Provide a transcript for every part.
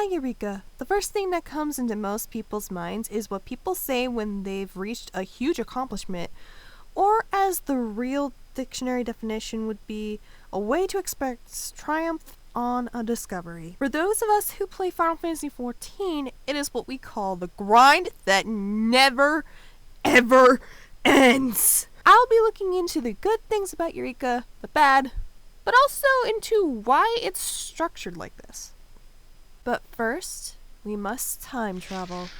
Why Eureka? The first thing that comes into most people's minds is what people say when they've reached a huge accomplishment, or as the real dictionary definition would be, a way to express triumph on a discovery. For those of us who play Final Fantasy XIV, it is what we call the grind that never, ever ends. I'll be looking into the good things about Eureka, the bad, but also into why it's structured like this. But first, we must time travel.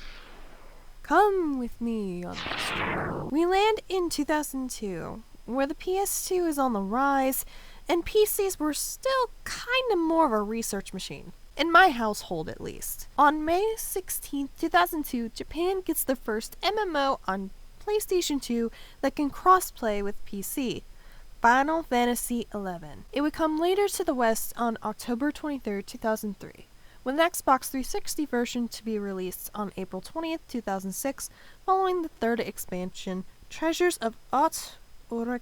Come with me on this journey. We land in 2002, where the PS2 is on the rise, and PCs were still kinda more of a research machine. In my household, at least. On May 16, 2002, Japan gets the first MMO on PlayStation 2 that can cross-play with PC. Final Fantasy XI. It would come later to the West on October 23, 2003, with the Xbox 360 version to be released on April 20th, 2006, following the third expansion, Treasures of Eureka?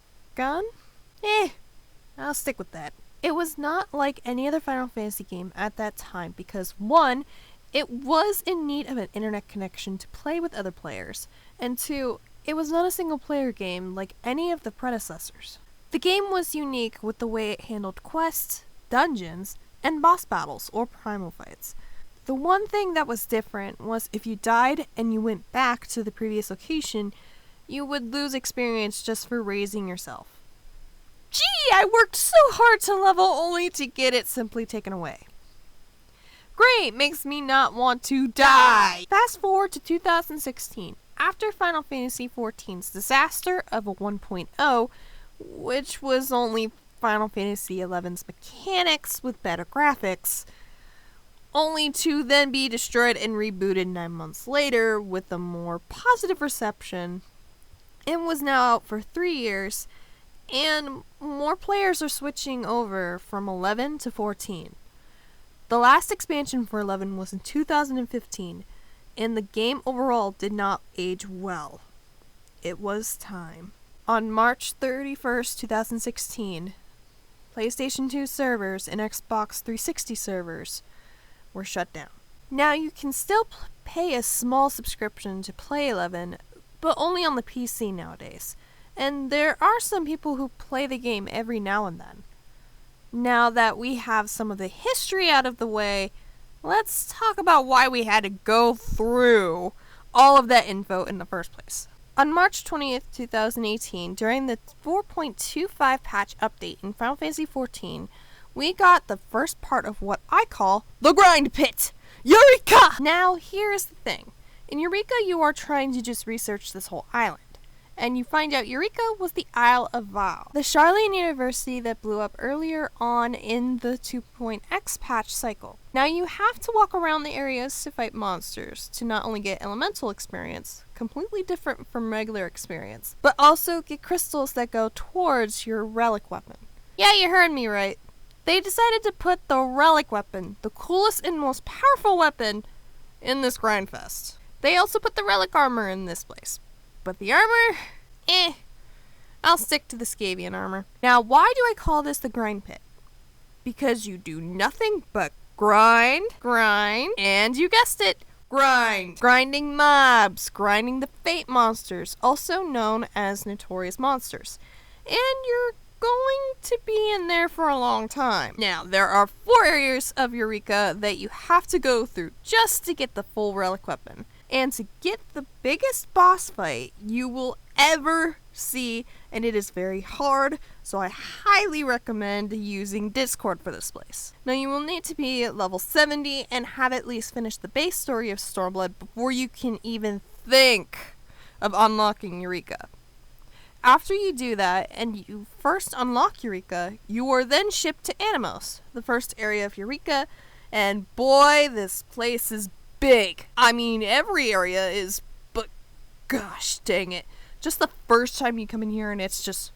I'll stick with that. It was not like any other Final Fantasy game at that time because 1, it was in need of an internet connection to play with other players, and 2, it was not a single-player game like any of the predecessors. The game was unique with the way it handled quests, dungeons, and boss battles or primal fights. The one thing that was different was if you died and you went back to the previous location, you would lose experience just for raising yourself. Gee, I worked so hard to level only to get it simply taken away. Great, makes me not want to die! Fast forward to 2016, after Final Fantasy XIV's disaster of a 1.0, which was only Final Fantasy XI's mechanics with better graphics, only to then be destroyed and rebooted 9 months later with a more positive reception. It was now out for 3 years, and more players are switching over from 11 to 14. The last expansion for 11 was in 2015, and the game overall did not age well. It was time. On March 31st, 2016, PlayStation 2 servers and Xbox 360 servers were shut down. Now you can still pay a small subscription to play 11, but only on the PC nowadays. And there are some people who play the game every now and then. Now that we have some of the history out of the way, let's talk about why we had to go through all of that info in the first place. On March 20th, 2018, during the 4.25 patch update in Final Fantasy XIV, we got the first part of what I call the grind pit! Eureka! Now, here's the thing. In Eureka, you are trying to just research this whole island. And you find out Eureka was the Isle of Val, the Charlene University that blew up earlier on in the 2.x patch cycle. Now you have to walk around the areas to fight monsters to not only get elemental experience, completely different from regular experience, but also get crystals that go towards your relic weapon. Yeah, you heard me right. They decided to put the relic weapon, the coolest and most powerful weapon, in this grindfest. They also put the relic armor in this place. But the armor? I'll stick to the Scavian armor. Now, why do I call this the grind pit? Because you do nothing but grind, and you guessed it, grind. Grinding mobs, grinding the fate monsters, also known as notorious monsters. And you're going to be in there for a long time. Now, there are 4 areas of Eureka that you have to go through just to get the full relic weapon. And to get the biggest boss fight you will ever see, and it is very hard, so I highly recommend using Discord for this place. Now you will need to be at level 70 and have at least finished the base story of Stormblood before you can even think of unlocking Eureka. After you do that, and you first unlock Eureka, you are then shipped to Animos, the first area of Eureka, and boy, this place is big. I mean, every area is, but gosh dang it. Just the first time you come in here and it's just,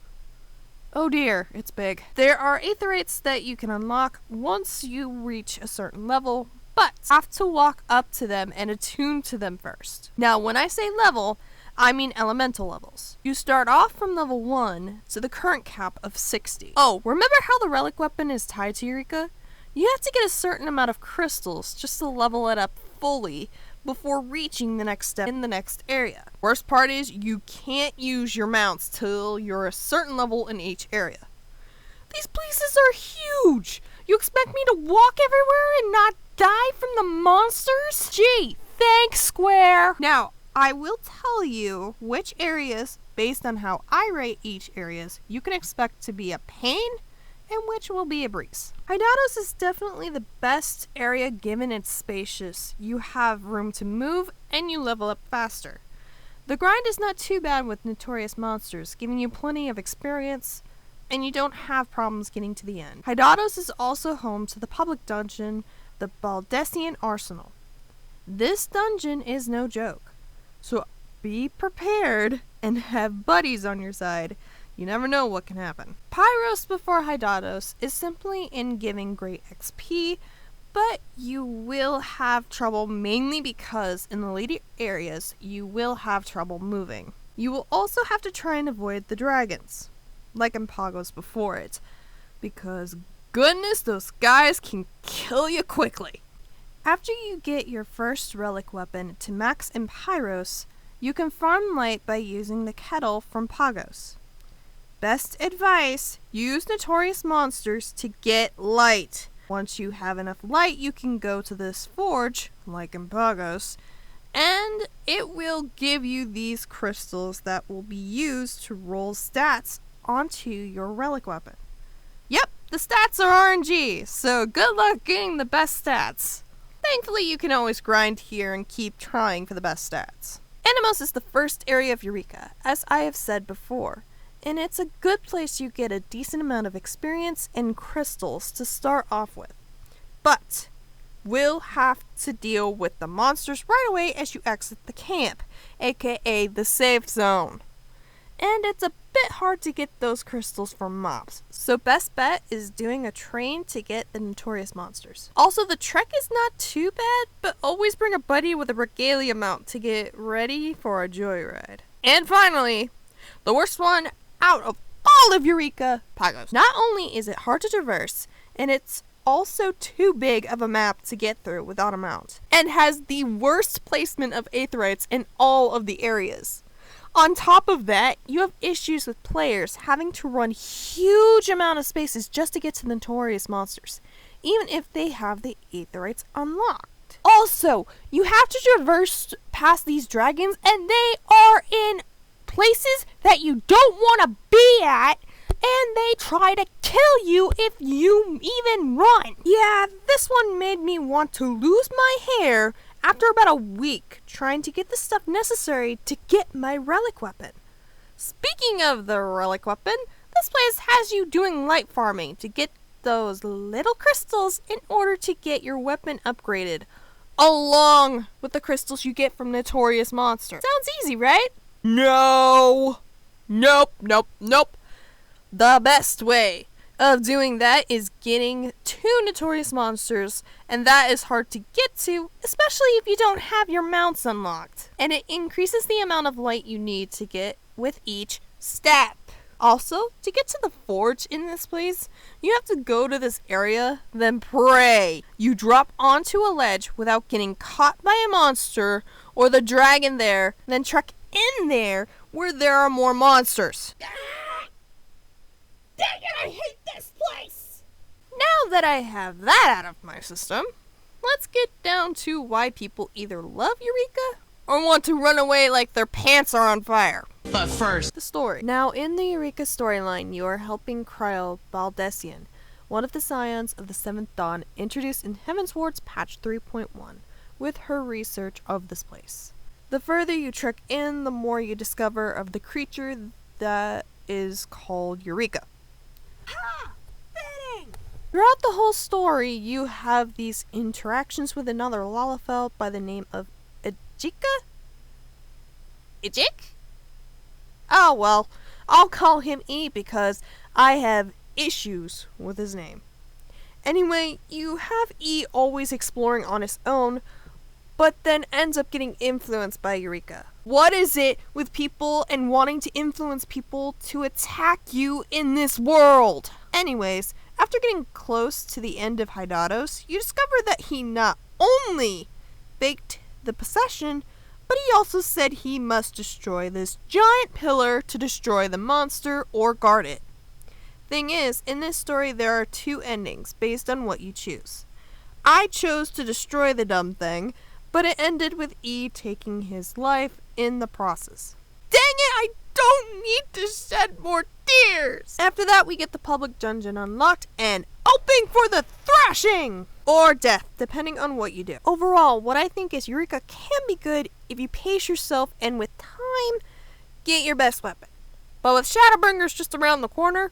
oh dear, it's big. There are aetherytes that you can unlock once you reach a certain level, but you have to walk up to them and attune to them first. Now, when I say level, I mean elemental levels. You start off from level 1 to the current cap of 60. Oh, remember how the relic weapon is tied to Eureka? You have to get a certain amount of crystals just to level it up fully before reaching the next step in the next area. Worst part is you can't use your mounts till you're a certain level in each area. These places are huge! You expect me to walk everywhere and not die from the monsters? Gee, thanks, Square! Now, I will tell you which areas, based on how I rate each areas, you can expect to be a pain and which will be a breeze. Hydatos is definitely the best area given it's spacious. You have room to move and you level up faster. The grind is not too bad with notorious monsters, giving you plenty of experience, and you don't have problems getting to the end. Hydatos is also home to the public dungeon, the Baldessian Arsenal. This dungeon is no joke, so be prepared and have buddies on your side. You never know what can happen. Pyros before Hydatos is simply in giving great XP, but you will have trouble mainly because in the later areas you will have trouble moving. You will also have to try and avoid the dragons, like in Pagos before it, because goodness, those guys can kill you quickly. After you get your first relic weapon to max in Pyros, you can farm light by using the kettle from Pagos. Best advice, use notorious monsters to get light. Once you have enough light, you can go to this forge, like in Pagos, and it will give you these crystals that will be used to roll stats onto your relic weapon. Yep, the stats are RNG, so good luck getting the best stats. Thankfully, you can always grind here and keep trying for the best stats. Animos is the first area of Eureka, as I have said before, and it's a good place you get a decent amount of experience and crystals to start off with. But we'll have to deal with the monsters right away as you exit the camp, aka the safe zone. And it's a bit hard to get those crystals from mobs, so best bet is doing a train to get the notorious monsters. Also, the trek is not too bad, but always bring a buddy with a regalia mount to get ready for a joyride. And finally, the worst one out of all of Eureka, Pagos. Not only is it hard to traverse, and it's also too big of a map to get through without a mount, and has the worst placement of aetherites in all of the areas. On top of that, you have issues with players having to run huge amount of spaces just to get to the notorious monsters, even if they have the aetherites unlocked. Also, you have to traverse past these dragons, and they are in places that you don't want to be at, and they try to kill you if you even run. Yeah, this one made me want to lose my hair after about a week trying to get the stuff necessary to get my relic weapon. Speaking of the relic weapon, this place has you doing light farming to get those little crystals in order to get your weapon upgraded, along with the crystals you get from notorious monsters. Sounds easy, right? No! Nope. The best way of doing that is getting 2 notorious monsters, and that is hard to get to, especially if you don't have your mounts unlocked. And it increases the amount of light you need to get with each step. Also, to get to the forge in this place, you have to go to this area, then pray you drop onto a ledge without getting caught by a monster or the dragon there, then trek in there where there are more monsters. Dang it, I hate this place! Now that I have that out of my system, let's get down to why people either love Eureka or want to run away like their pants are on fire. But first, the story. Now, in the Eureka storyline, you are helping Cryo Baldessian, one of the scions of the Seventh Dawn, introduced in Heavensward's patch 3.1, with her research of this place. The further you trek in, the more you discover of the creature that is called Eureka. Throughout the whole story, you have these interactions with another Lalafell by the name of Ejika? Ejik? Oh well, I'll call him E because I have issues with his name. Anyway, you have E always exploring on his own, but then ends up getting influenced by Eureka. What is it with people and wanting to influence people to attack you in this world? Anyways, After getting close to the end of Hydatos, you discover that he not only faked the possession, but he also said he must destroy this giant pillar to destroy the monster or guard it. Thing is, in this story there are two endings based on what you choose. I chose to destroy the dumb thing, but it ended with E taking his life in the process. Dang it, I don't need to shed more tears! After that, we get the public dungeon unlocked and hoping for the thrashing! Or death, depending on what you do. Overall, what I think is Eureka can be good if you pace yourself and with time, get your best weapon. But with Shadowbringers just around the corner,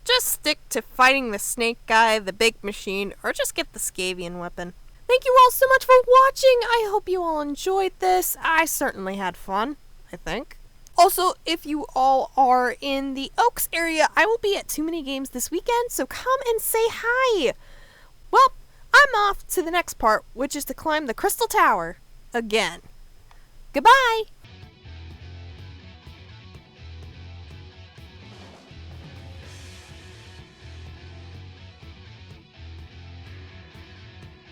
just stick to fighting the snake guy, the big machine, or just get the Scavian weapon. Thank you all so much for watching. I hope you all enjoyed this. I certainly had fun, I think. Also, if you all are in the Oaks area, I will be at Too Many Games this weekend, so come and say hi. Well, I'm off to the next part, which is to climb the Crystal Tower again. Goodbye!